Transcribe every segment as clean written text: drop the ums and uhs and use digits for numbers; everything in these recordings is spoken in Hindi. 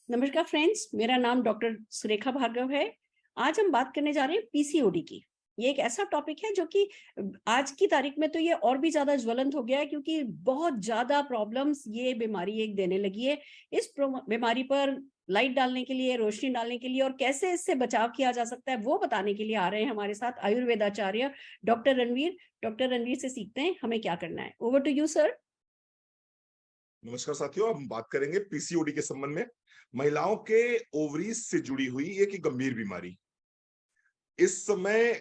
नमस्कार फ्रेंड्स, मेरा नाम डॉक्टर सुरेखा भार्गव है। आज हम बात करने जा रहे हैं पीसीओडी की। ये एक ऐसा टॉपिक है जो कि आज की तारीख में तो ये और भी ज्यादा ज्वलंत हो गया है, क्योंकि बहुत ज्यादा प्रॉब्लम्स ये बीमारी एक देने लगी है। इस बीमारी पर लाइट डालने के लिए, रोशनी डालने के लिए और कैसे इससे बचाव किया जा सकता है, वो बताने के लिए आ रहे हैं हमारे साथ आयुर्वेदाचार्य डॉक्टर रणवीर। डॉक्टर रणवीर से सीखते हैं हमें क्या करना है। Over to you sir. नमस्कार साथियों, हम बात करेंगे पीसीओडी के संबंध में। महिलाओं के ओवरीज से जुड़ी हुई एक गंभीर बीमारी। इस समय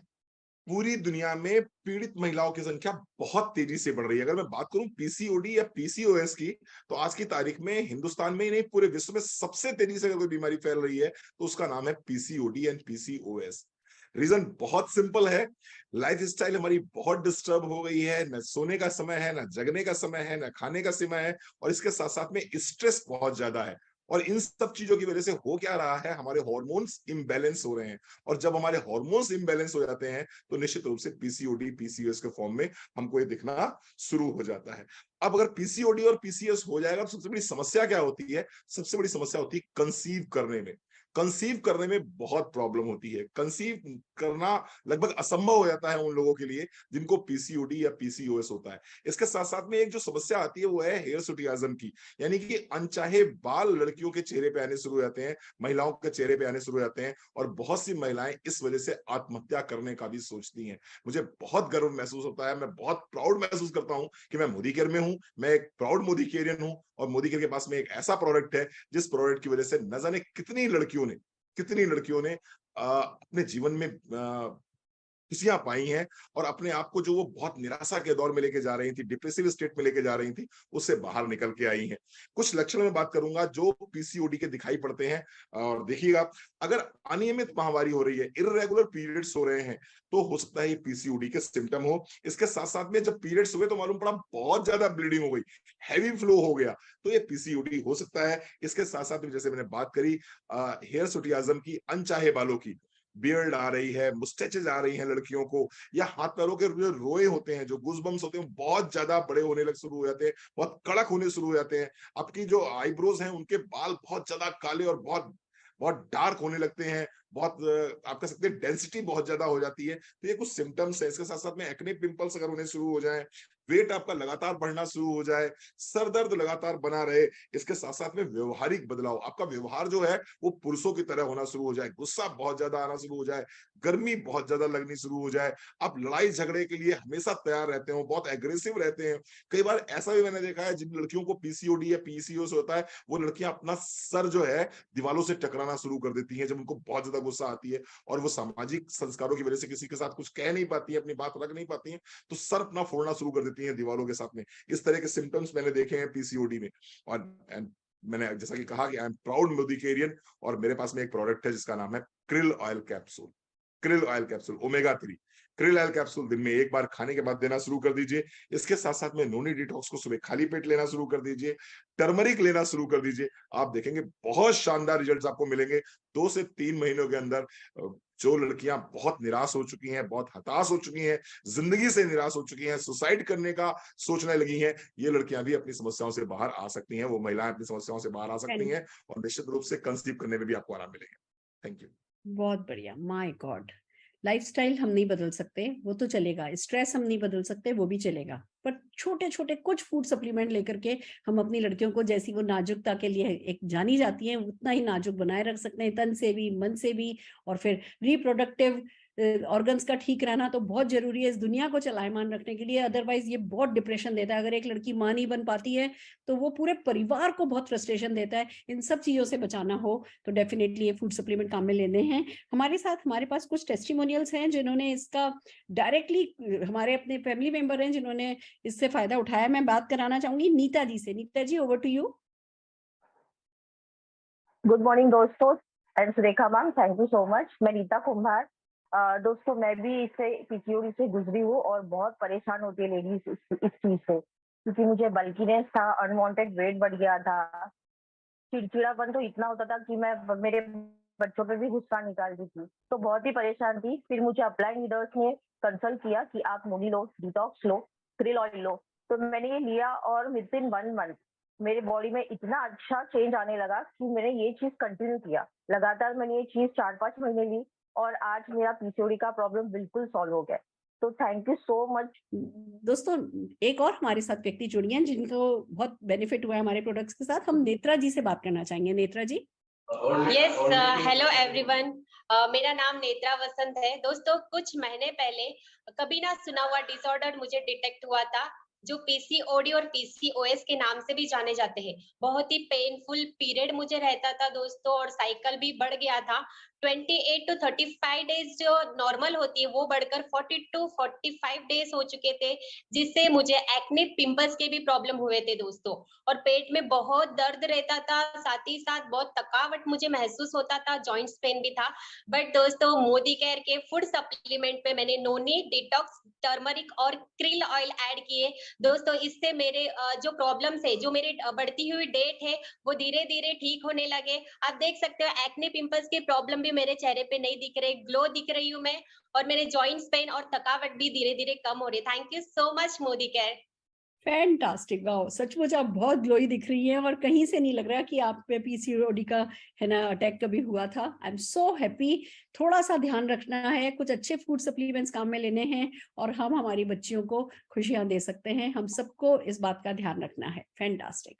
पूरी दुनिया में पीड़ित महिलाओं की संख्या बहुत तेजी से बढ़ रही है। अगर मैं बात करूं पीसीओडी या पीसीओएस की, तो आज की तारीख में हिंदुस्तान में ही नहीं, पूरे विश्व में सबसे तेजी से अगर कोई बीमारी फैल रही है तो उसका नाम है पीसीओडी एंड पीसीओएस। रीजन बहुत सिंपल है। लाइफ स्टाइल हमारी बहुत डिस्टर्ब हो गई है। न सोने का समय है, न जगने का समय है, न खाने का समय है, और इसके साथ साथ में स्ट्रेस बहुत ज्यादा है। और इन सब चीजों की वजह से हो क्या रहा है, हमारे हार्मोन्स इम्बैलेंस हो रहे हैं। और जब हमारे हार्मोन्स इम्बैलेंस हो जाते हैं तो निश्चित रूप से पीसीओडी पीसीओएस के फॉर्म में हमको ये दिखना शुरू हो जाता है। अब अगर पीसीओडी और पीसीओएस हो जाएगा तो सबसे बड़ी समस्या क्या होती है? सबसे बड़ी समस्या होती है कंसीव करने में। कंसीव करने में बहुत प्रॉब्लम होती है। कंसीव करना लगभग असंभव हो जाता है उन लोगों के लिए जिनको पीसीओडी या पीसीओएस होता है। इसके साथ साथ में एक जो समस्या आती है वो है हेयरसुटियाज्म की, यानी कि अनचाहे बाल लड़कियों के चेहरे पे आने शुरू हो जाते हैं, महिलाओं के चेहरे पे आने शुरू हो जाते हैं, और बहुत सी महिलाएं इस वजह से आत्महत्या करने का भी सोचती हैं। मुझे बहुत गर्व महसूस होता है, मैं बहुत प्राउड महसूस करता हूं कि मैं मोदी केयर में हूं। मैं एक प्राउड मोदी केयरियन हूं, और मोदी केयर के पास में एक ऐसा प्रोडक्ट है जिस प्रोडक्ट की वजह से न जाने कितनी लड़कियों ने अपने जीवन में खुशियां पाई हैं, और अपने आप को जो वो बहुत निराशा के दौर में लेके जा रही थी, डिप्रेसिव स्टेट में लेके जा रही थी, उससे बाहर निकल के आई हैं। कुछ लक्षण में बात करूंगा जो पीसीओडी के दिखाई पड़ते हैं। और देखिएगा, अगर अनियमित माहवारी हो रही है, इर्रेगुलर पीरियड्स हो रहे हैं, तो हो सकता है ये पीसीओडी के सिम्टम हो। इसके साथ साथ में जब पीरियड्स हुए तो मालूम पड़ा बहुत ज्यादा ब्लीडिंग हो गई, हैवी फ्लो हो गया, तो ये पीसीओडी हो सकता है। इसके साथ साथ में जैसे मैंने बात करी हेयर सुटियाज्म की, अनचाहे बालों की, बियर्ड आ रही है, मुस्टैचेस आ रही हैं लड़कियों को, या हाथ पैरों के जो रोए होते हैं, जो गूजबम्स होते हैं, बहुत ज्यादा बड़े होने लग शुरू हो जाते हैं, बहुत कड़क होने शुरू हो जाते हैं। आपकी जो आईब्रोज हैं उनके बाल बहुत ज्यादा काले और बहुत बहुत डार्क होने लगते हैं। बहुत आप कह सकते हैं डेंसिटी बहुत ज्यादा हो जाती है। तो ये कुछ सिम्टम्स है। इसके साथ साथ में एक्ने पिंपल्स अगर होने शुरू हो जाए, वेट आपका लगातार बढ़ना शुरू हो जाए, सर दर्द लगातार बना रहे, इसके साथ साथ में व्यवहारिक बदलाव, आपका व्यवहार जो है वो पुरुषों की तरह होना शुरू हो जाए, गुस्सा बहुत ज्यादा आना शुरू हो जाए, गर्मी बहुत ज्यादा लगनी शुरू हो जाए, आप लड़ाई झगड़े के लिए हमेशा तैयार रहते हो, बहुत एग्रेसिव रहते हैं। कई बार ऐसा भी मैंने देखा है, जिन लड़कियों को पीसीओडी या पीसीओएस होता है, वो लड़कियां अपना सर जो है दीवालों से टकराना शुरू कर देती हैं जब उनको बहुत ज्यादा गुस्सा आती है, और वो सामाजिक संस्कारों की वजह से किसी के साथ कुछ कह नहीं पाती है, अपनी बात रख नहीं पाती है, तो सर अपना फोड़ना शुरू कर देती हैं दीवारों के साथ में। इस तरह के सिम्टम्स मैंने देखे हैं पीसीओडी में। और मैंने जैसा कि कहा कि आई एम प्राउड मोदिकेरियन, और मेरे पास में एक प्रोडक्ट है जिसका नाम है krill oil capsule. Krill oil capsule omega 3 krill oil capsule दिन में एक बार खाने के बाद देना शुरू कर दीजिए। इसके साथ साथ में नोनी डिटॉक्स को सुबह खाली पेट लेना शुरू कर दीजिए, टर्मरिक लेना शुरू कर दीजिए। आप देखेंगे बहुत शानदार रिजल्ट्स आपको मिलेंगे 2 से 3 महीनों के अंदर। जो लड़कियां बहुत निराश हो चुकी हैं, बहुत हताश हो चुकी हैं, जिंदगी से निराश हो चुकी हैं, सुसाइड करने का सोचने लगी हैं, ये लड़कियां भी अपनी समस्याओं से बाहर आ सकती हैं, वो महिलाएं अपनी समस्याओं से बाहर आ सकती हैं, और निश्चित रूप से कंसीव करने में भी आपको आराम मिलेगा। Thank you. बहुत बढ़िया। माय गॉड, लाइफस्टाइल हम नहीं बदल सकते, वो तो चलेगा। स्ट्रेस हम नहीं बदल सकते, वो भी चलेगा। पर छोटे छोटे कुछ फूड सप्लीमेंट लेकर के हम अपनी लड़कियों को, जैसी वो नाजुकता के लिए एक जानी जाती है, उतना ही नाजुक बनाए रख सकते हैं, तन से भी, मन से भी। और फिर रिप्रोडक्टिव ऑर्गन्स का ठीक रहना तो बहुत जरूरी है इस दुनिया को चलायमान रखने के लिए। अदरवाइज ये बहुत डिप्रेशन देता है। अगर एक लड़की माँ नहीं बन पाती है तो वो पूरे परिवार को बहुत फ्रस्ट्रेशन देता है। इन सब चीजों से बचाना हो तो डेफिनेटली ये फूड सप्लीमेंट काम में लेने हैं। हमारे साथ, हमारे पास कुछ टेस्टिमोनियल्स हैं जिन्होंने इसका डायरेक्टली, हमारे अपने फैमिली मेंबर हैं जिन्होंने इससे फायदा उठाया। मैं बात कराना चाहूंगी नीता जी से। Neeta ji, over to you. Good morning दोस्तों and Surekha ma'am, thank you so much. मैं नीता कुंभार। दोस्तों, मैं भी इससे पीसीओडी से गुजरी हूँ और बहुत परेशान होती है लेडीज इस चीज से, क्योंकि मुझे बल्कीनेस था, अनवांटेड वेट बढ़ गया था, चिड़चिड़ापन तो इतना होता था कि मैं मेरे बच्चों पे भी गुस्सा निकालती थी, तो बहुत ही परेशान थी। फिर मुझे अप्लाइंग लीडर्स ने कंसल्ट किया कि आप मोनी लो, डिटॉक्स लो, क्रिल ऑयल लो। तो मैंने ये लिया और विद इन 1 मंथ मेरे बॉडी में इतना अच्छा चेंज आने लगा कि मैंने ये चीज कंटिन्यू किया। लगातार मैंने ये चीज 4-5 महीने ली और आज मेरा पीसीओडी का प्रॉब्लम बिल्कुल सॉल्व हो गया। तो थैंक यू सो मच। दोस्तों, एक और हमारे साथ व्यक्ति जुड़ी हैं जिनको बहुत बेनिफिट हुआ है हमारे प्रोडक्ट्स के साथ। हम नेत्रा जी से बात करना चाहेंगे। Netra ji. Yes, hello everyone. मेरा नाम नेत्रा वसंत है। दोस्तों, कुछ महीने पहले कभी ना सुना हुआ डिसऑर्डर मुझे डिटेक्ट हुआ था, जो पीसीओडी और पीसीओएस के नाम से भी जाने जाते हैं। बहुत ही पेनफुल पीरियड मुझे रहता था दोस्तों, और साइकिल भी बढ़ गया था। 28 to 35 डेज जो नॉर्मल होती है वो बढ़कर 40 to 45 डेज हो चुके थे, जिससे मुझे एक्ने पिंपल्स के भी प्रॉब्लम हुए थे दोस्तों। और पेट में बहुत दर्द रहता था, साथ ही साथ बहुत थकावट मुझे महसूस होता था, जॉइंट्स पेन भी था। बट दोस्तों, मोदी केयर के फूड सप्लीमेंट में मैंने नोनी, डिटॉक्स, टर्मरिक और क्रिल ऑयल ऐड किए दोस्तों। इससे मेरे जो प्रॉब्लम्स है, जो मेरे बढ़ती हुई डेट है, वो धीरे धीरे ठीक होने लगे। आप देख सकते हो एक्ने पिंपल्स के प्रॉब्लम भी मेरे चेहरे पे नहीं दिख रहे, ग्लो दिख रही हूँ मैं, और मेरे जॉइंट्स पेन और थकावट भी धीरे धीरे कम हो रही है। Thank you so much Modi care. Fantastic, wow, सचमुच आप बहुत ग्लोई दिख रही हैं और कहीं से नहीं लग रहा कि आप पे पीसीओडी का है ना अटैक कभी हुआ था। I am so happy. थोड़ा सा ध्यान रखना है, कुछ अच्छे फूड सप्लीमेंट्स काम में लेने हैं और हम हमारी बच्चियों को खुशियां दे सकते हैं। हम सबको इस बात का ध्यान रखना है। फैंटास्टिक।